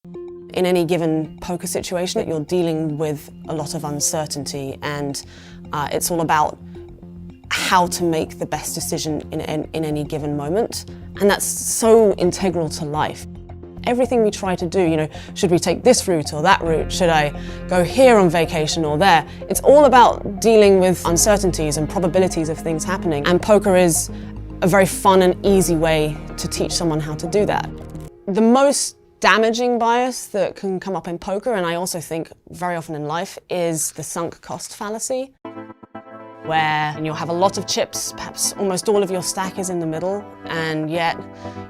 In any given poker situation, you're dealing with a lot of uncertainty, and it's all about how to make the best decision in any given moment. And that's so integral to life. Everything we try to do, should we take this route or that route? Should I go here on vacation or there? It's all about dealing with uncertainties and probabilities of things happening. And poker is a very fun and easy way to teach someone how to do that. The most damaging bias that can come up in poker, and I also think very often in life, is the sunk cost fallacy, where you'll have a lot of chips, perhaps almost all of your stack is in the middle, and yet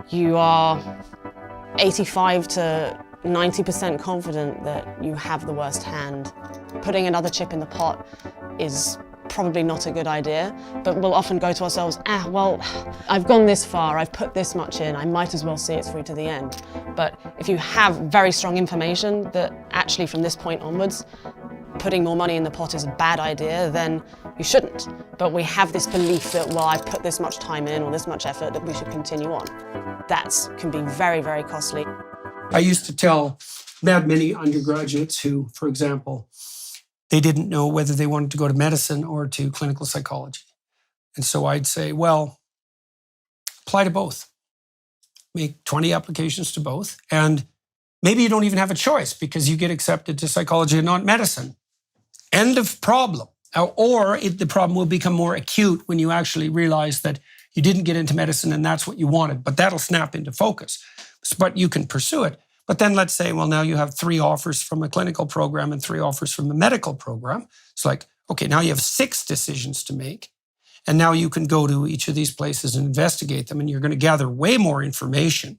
you are 85 to 90% confident that you have the worst hand. Putting another chip in the pot is probably not a good idea, but we'll often go to ourselves, well, I've gone this far, I've put this much in, I might as well see it through to the end. But if you have very strong information that actually from this point onwards, putting more money in the pot is a bad idea, then you shouldn't. But we have this belief that, well, I've put this much time in or this much effort, that we should continue on. That can be very, very costly. I used to tell many undergraduates who, for example, they didn't know whether they wanted to go to medicine or to clinical psychology. And so I'd say, well, apply to both. Make 20 applications to both. And maybe you don't even have a choice because you get accepted to psychology and not medicine. End of problem. Or the problem will become more acute when you actually realize that you didn't get into medicine and that's what you wanted, but that'll snap into focus. But you can pursue it. But then let's say, well, now you have 3 offers from a clinical program and 3 offers from a medical program. It's like, okay, now you have 6 decisions to make. And now you can go to each of these places and investigate them, and you're going to gather way more information.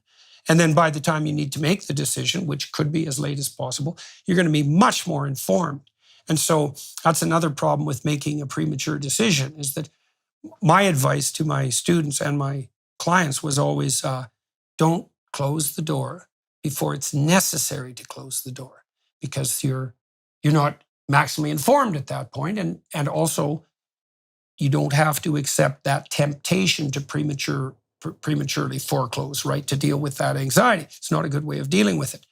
And then by the time you need to make the decision, which could be as late as possible, you're going to be much more informed. And so that's another problem with making a premature decision, is that my advice to my students and my clients was always, don't close the door before it's necessary to close the door, because you're not maximally informed at that point, and also you don't have to accept that temptation to prematurely foreclose, right? To deal with that anxiety. It's not a good way of dealing with it.